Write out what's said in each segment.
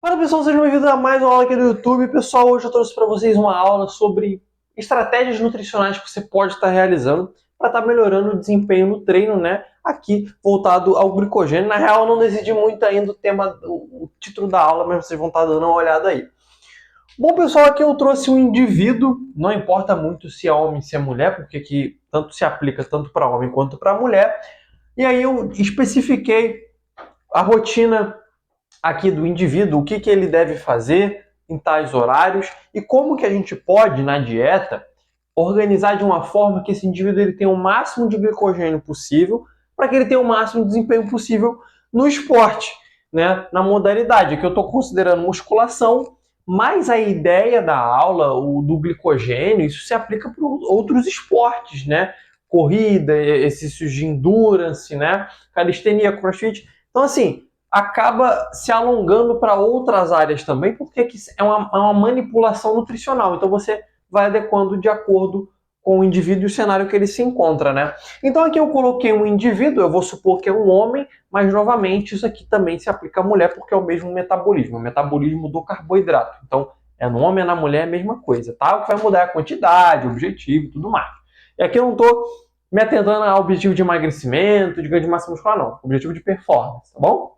Fala pessoal, sejam bem-vindos a mais uma aula aqui do YouTube. Pessoal, hoje eu trouxe para vocês uma aula sobre estratégias nutricionais que você pode estar realizando para estar melhorando o desempenho no treino, né? Aqui voltado ao glicogênio. Na real, eu não decidi muito ainda o tema, o título da aula, mas vocês vão estar dando uma olhada aí. Bom, pessoal, aqui eu trouxe um indivíduo, não importa muito se é homem, se é mulher, porque aqui tanto se aplica tanto para homem quanto para mulher. E aí eu especifiquei a rotina aqui do indivíduo, o que ele deve fazer em tais horários e como que a gente pode, na dieta, organizar de uma forma que esse indivíduo ele tenha o máximo de glicogênio possível para que ele tenha o máximo de desempenho possível no esporte, né? Na modalidade que eu estou considerando musculação, mas a ideia da aula, o do glicogênio, isso se aplica para outros esportes, né? Corrida, exercícios de endurance, né? Calistenia, crossfit. Então, assim, acaba se alongando para outras áreas também, porque é uma manipulação nutricional. Então você vai adequando de acordo com o indivíduo e o cenário que ele se encontra, né? Então aqui eu coloquei um indivíduo, eu vou supor que é um homem, mas novamente isso aqui também se aplica à mulher, porque é o mesmo metabolismo, o metabolismo do carboidrato. Então é no homem e na mulher é a mesma coisa, tá? O que vai mudar é a quantidade, o objetivo e tudo mais. E aqui eu não estou me atentando ao objetivo de emagrecimento, de ganho de massa muscular, não. Objetivo de performance, tá bom?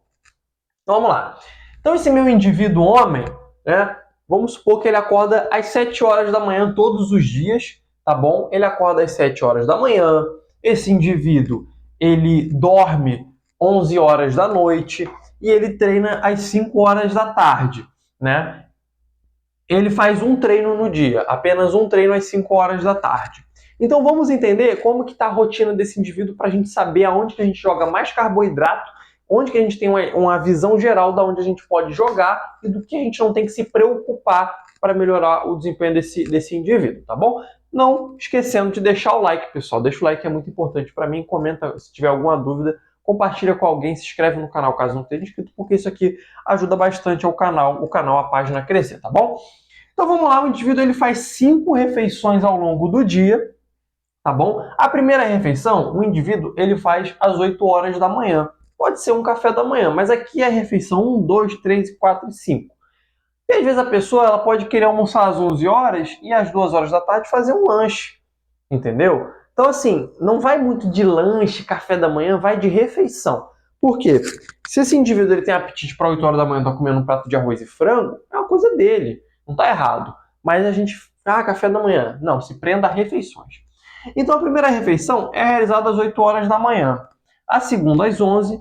Então vamos lá. Então esse meu indivíduo homem, né? Vamos supor que ele acorda às 7 horas da manhã todos os dias, tá bom? Ele acorda às 7 horas da manhã. Esse indivíduo, ele dorme 11 horas da noite e ele treina às 5 horas da tarde, né? Ele faz um treino no dia, apenas um treino às 5 horas da tarde. Então vamos entender como que está a rotina desse indivíduo para a gente saber aonde que a gente joga mais carboidrato, onde que a gente tem uma visão geral de onde a gente pode jogar e do que a gente não tem que se preocupar para melhorar o desempenho desse indivíduo, tá bom? Não esquecendo de deixar o like, pessoal. Deixa o like, é muito importante para mim. Comenta se tiver alguma dúvida, compartilha com alguém, se inscreve no canal caso não tenha inscrito, porque isso aqui ajuda bastante o canal, a página a crescer, tá bom? Então vamos lá, o indivíduo ele faz 5 refeições ao longo do dia, tá bom? A primeira refeição, o indivíduo ele faz às 8 horas da manhã. Pode ser um café da manhã, mas aqui é a refeição 1, 2, 3, 4 e 5. E às vezes a pessoa ela pode querer almoçar às 11 horas e às 2 horas da tarde fazer um lanche, entendeu? Então assim, não vai muito de lanche, café da manhã, vai de refeição. Por quê? Se esse indivíduo ele tem apetite para 8 horas da manhã estar comendo um prato de arroz e frango, é uma coisa dele, não está errado. Mas a gente, café da manhã, não, se prenda a refeições. Então a primeira refeição é realizada às 8 horas da manhã, a segunda às 11,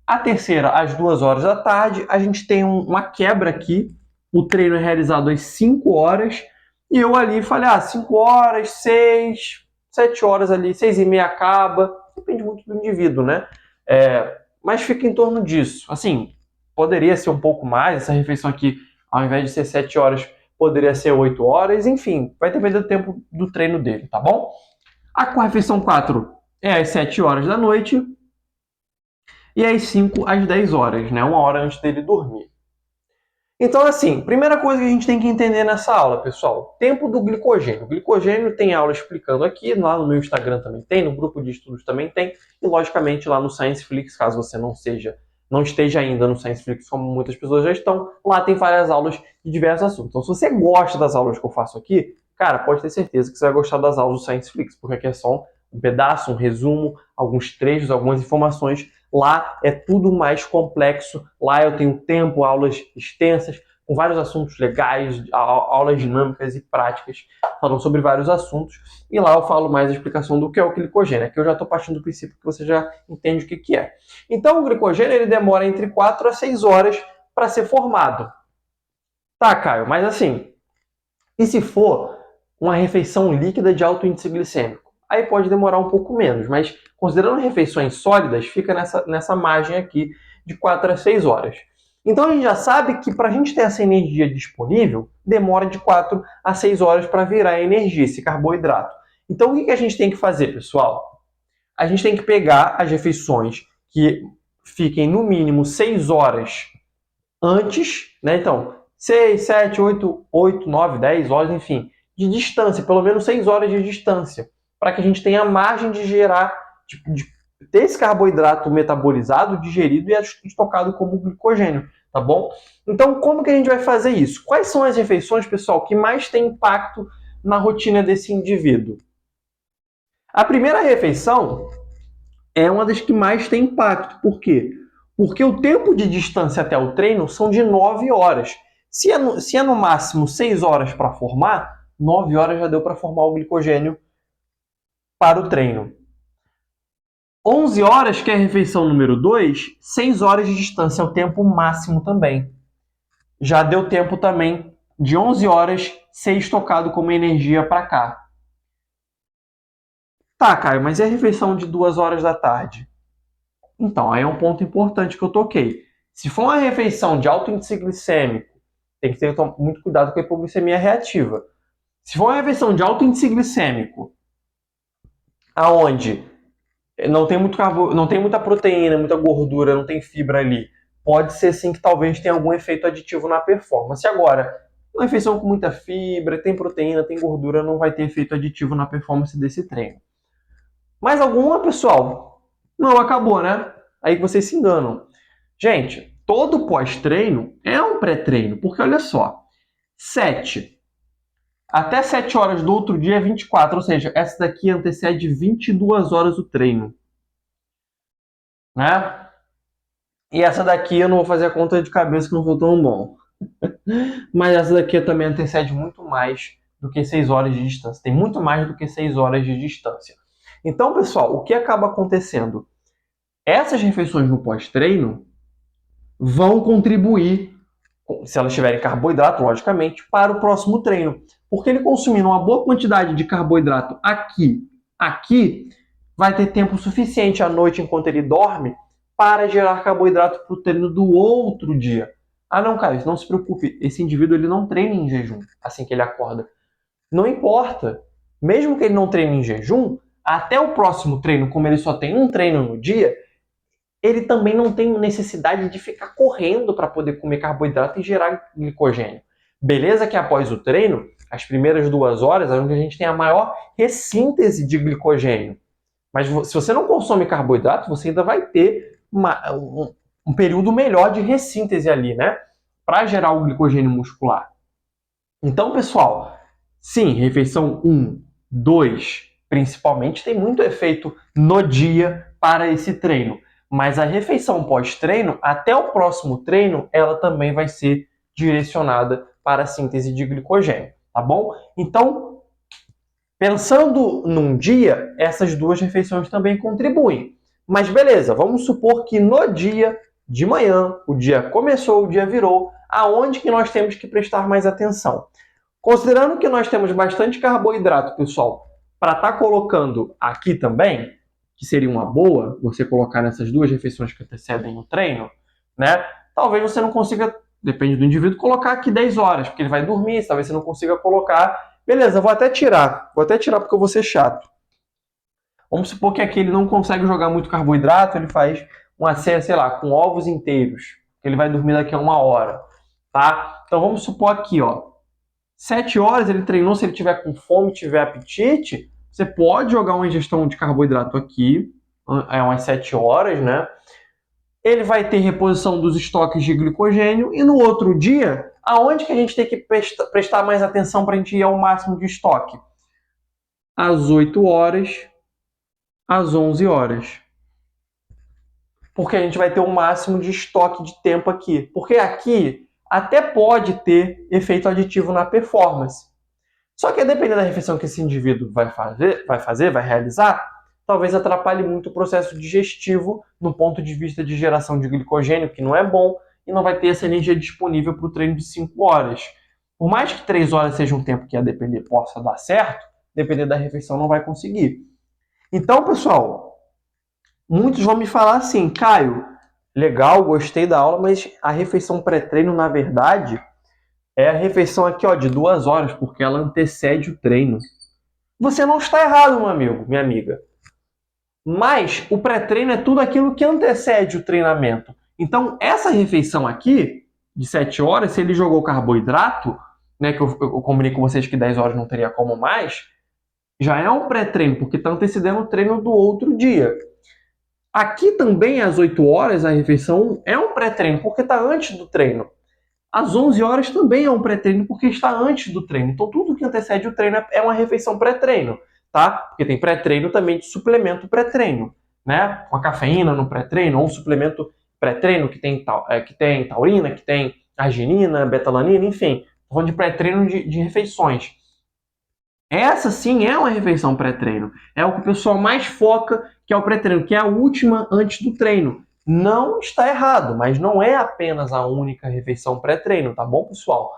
a terceira às 2 horas da tarde. A gente tem uma quebra aqui, o treino é realizado às 5 horas, e eu ali falei, 5 horas, 6, 7 horas ali, 6 e meia acaba, depende muito do indivíduo, né? Mas fica em torno disso. Assim, poderia ser um pouco mais, essa refeição aqui, ao invés de ser 7 horas, poderia ser 8 horas, enfim, vai depender do tempo do treino dele, tá bom? A refeição 4 é às 7 horas da noite e às 5 às 10 horas, né? Uma hora antes dele dormir. Então, assim, primeira coisa que a gente tem que entender nessa aula, pessoal, tempo do glicogênio. O glicogênio tem aula explicando aqui, lá no meu Instagram também tem, no grupo de estudos também tem, e logicamente lá no ScienceFlix, caso você não esteja ainda no ScienceFlix, como muitas pessoas já estão, lá tem várias aulas de diversos assuntos. Então, se você gosta das aulas que eu faço aqui, cara, pode ter certeza que você vai gostar das aulas do ScienceFlix, porque aqui é só um pedaço, um resumo, alguns trechos, algumas informações. Lá é tudo mais complexo. Lá eu tenho tempo, aulas extensas, com vários assuntos legais, aulas dinâmicas e práticas, falando sobre vários assuntos. E lá eu falo mais a explicação do que é o glicogênio. Aqui eu já estou partindo do princípio que você já entende o que é. Então o glicogênio ele demora entre 4 a 6 horas para ser formado. Tá, Caio, mas assim, e se for uma refeição líquida de alto índice glicêmico? Aí pode demorar um pouco menos, mas considerando refeições sólidas, fica nessa margem aqui de 4 a 6 horas. Então a gente já sabe que para a gente ter essa energia disponível, demora de 4 a 6 horas para virar energia, esse carboidrato. Então o que a gente tem que fazer, pessoal? A gente tem que pegar as refeições que fiquem no mínimo 6 horas antes, né? Então, 6, 7, 8, 9, 10 horas, enfim, de distância, pelo menos 6 horas de distância, para que a gente tenha margem de gerar, de ter esse carboidrato metabolizado, digerido e estocado como glicogênio. tá bom? Então, como que a gente vai fazer isso? Quais são as refeições, pessoal, que mais têm impacto na rotina desse indivíduo? A primeira refeição é uma das que mais tem impacto. Por quê? Porque o tempo de distância até o treino são de 9 horas. Se é no máximo 6 horas para formar, 9 horas já deu para formar o glicogênio para o treino. 11 horas, que é a refeição número 2, 6 horas de distância é o tempo máximo também. Já deu tempo também de 11 horas ser estocado como energia para cá. Tá, Caio, mas e a refeição de 2 horas da tarde? Então, aí é um ponto importante que eu toquei. Se for uma refeição de alto índice glicêmico, tem que ter muito cuidado com a hipoglicemia reativa. Se for uma refeição de alto índice glicêmico, aonde não tem não tem muita proteína, muita gordura, não tem fibra ali, pode ser sim que talvez tenha algum efeito aditivo na performance. Agora, uma refeição com muita fibra, tem proteína, tem gordura, não vai ter efeito aditivo na performance desse treino. Mais alguma, pessoal? Não, acabou, né? Aí que vocês se enganam. Gente, todo pós-treino é um pré-treino, porque olha só, 7 até 7 horas do outro dia é 24, ou seja, essa daqui antecede 22 horas o treino, né? E essa daqui eu não vou fazer a conta de cabeça que não foi tão bom. Mas essa daqui também antecede muito mais do que 6 horas de distância. Tem muito mais do que 6 horas de distância. Então, pessoal, o que acaba acontecendo? Essas refeições no pós-treino vão contribuir, se elas tiverem carboidrato, logicamente, para o próximo treino. Porque ele consumindo uma boa quantidade de carboidrato aqui, vai ter tempo suficiente à noite enquanto ele dorme para gerar carboidrato para o treino do outro dia. Ah, não, Caio, não se preocupe, esse indivíduo ele não treina em jejum assim que ele acorda. Não importa. Mesmo que ele não treine em jejum, até o próximo treino, como ele só tem um treino no dia, ele também não tem necessidade de ficar correndo para poder comer carboidrato e gerar glicogênio. Beleza que após o treino, as primeiras 2 horas é onde a gente tem a maior ressíntese de glicogênio. Mas se você não consome carboidrato, você ainda vai ter um período melhor de ressíntese ali, né? Para gerar o glicogênio muscular. Então, pessoal, sim, refeição 1, 2, principalmente, tem muito efeito no dia para esse treino. Mas a refeição pós-treino, até o próximo treino, ela também vai ser direcionada para a síntese de glicogênio, tá bom? Então, pensando num dia, essas duas refeições também contribuem. Mas beleza, vamos supor que no dia de manhã, o dia começou, o dia virou, aonde que nós temos que prestar mais atenção? Considerando que nós temos bastante carboidrato, pessoal, para estar colocando aqui também, que seria uma boa você colocar nessas duas refeições que antecedem o treino, né? Talvez você não consiga, depende do indivíduo, colocar aqui 10 horas, porque ele vai dormir, talvez você não consiga colocar. Beleza, vou até tirar porque eu vou ser chato. Vamos supor que aqui ele não consegue jogar muito carboidrato, ele faz uma cena, sei lá, com ovos inteiros, que ele vai dormir daqui a 1 hora, tá? Então vamos supor aqui, ó, 7 horas ele treinou, se ele tiver com fome, tiver apetite, você pode jogar uma ingestão de carboidrato aqui, é umas 7 horas, né? Ele vai ter reposição dos estoques de glicogênio e no outro dia, aonde que a gente tem que prestar mais atenção para a gente ir ao máximo de estoque? Às 8 horas, às 11 horas. Porque a gente vai ter o máximo de estoque de tempo aqui. Porque aqui até pode ter efeito aditivo na performance. Só que dependendo da refeição que esse indivíduo vai realizar, talvez atrapalhe muito o processo digestivo no ponto de vista de geração de glicogênio, que não é bom, e não vai ter essa energia disponível para o treino de 5 horas. Por mais que 3 horas seja um tempo que a depender possa dar certo, dependendo da refeição não vai conseguir. Então, pessoal, muitos vão me falar assim, Caio, legal, gostei da aula, mas a refeição pré-treino, na verdade, é a refeição aqui, ó, de 2 horas, porque ela antecede o treino. Você não está errado, meu amigo, minha amiga. Mas o pré-treino é tudo aquilo que antecede o treinamento. Então, essa refeição aqui, de 7 horas, se ele jogou carboidrato, né, que eu combinei com vocês que 10 horas não teria como mais, já é um pré-treino, porque está antecedendo o treino do outro dia. Aqui também às 8 horas a refeição é um pré-treino, porque está antes do treino. Às 11 horas também é um pré-treino, porque está antes do treino. Então tudo que antecede o treino é uma refeição pré-treino, tá? Porque tem pré-treino também de suplemento pré-treino, né? Uma cafeína no pré-treino, ou um suplemento pré-treino que tem taurina, que tem arginina, betalanina, enfim. Estou falando de pré-treino de refeições. Essa sim é uma refeição pré-treino. É o que o pessoal mais foca, que é o pré-treino, que é a última antes do treino. Não está errado, mas não é apenas a única refeição pré-treino, tá bom, pessoal?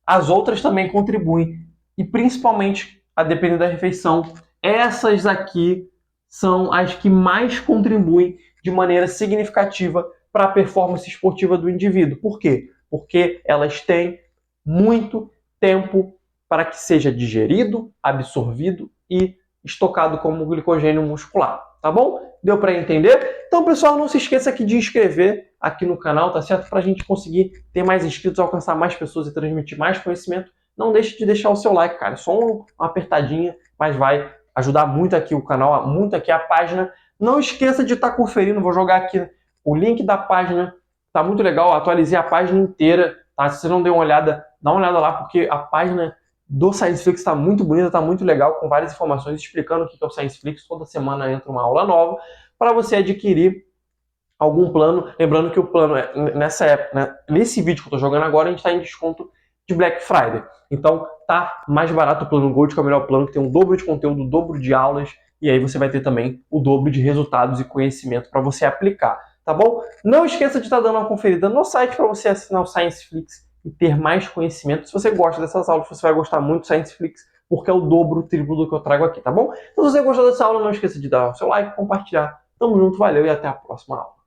As outras também contribuem, e principalmente, a depender da refeição, essas aqui são as que mais contribuem de maneira significativa para a performance esportiva do indivíduo. Por quê? Porque elas têm muito tempo para que seja digerido, absorvido e estocado como glicogênio muscular, tá bom? Deu para entender? Então, pessoal, não se esqueça aqui de inscrever aqui no canal, tá certo? Para a gente conseguir ter mais inscritos, alcançar mais pessoas e transmitir mais conhecimento. Não deixe de deixar o seu like, cara. É só uma apertadinha, mas vai ajudar muito aqui o canal, muito aqui a página. Não esqueça de estar conferindo, vou jogar aqui o link da página. Tá muito legal, atualizei a página inteira, tá? Se você não deu uma olhada, dá uma olhada lá, porque a página do ScienceFlix está muito bonita, está muito legal, com várias informações explicando o que é o ScienceFlix. Toda semana entra uma aula nova para você adquirir algum plano. Lembrando que o plano nessa época, né, nesse vídeo que eu estou jogando agora, a gente está em desconto de Black Friday. Então tá mais barato o plano Gold, que é o melhor plano, que tem o dobro de conteúdo, o dobro de aulas, e aí você vai ter também o dobro de resultados e conhecimento para você aplicar, tá bom? Não esqueça de estar dando uma conferida no site para você assinar o ScienceFlix e ter mais conhecimento. Se você gosta dessas aulas, você vai gostar muito do ScienceFlix, porque é o dobro, o triplo do que eu trago aqui, tá bom? Então, se você gostou dessa aula, não esqueça de dar o seu like, compartilhar. Tamo junto, valeu e até a próxima aula.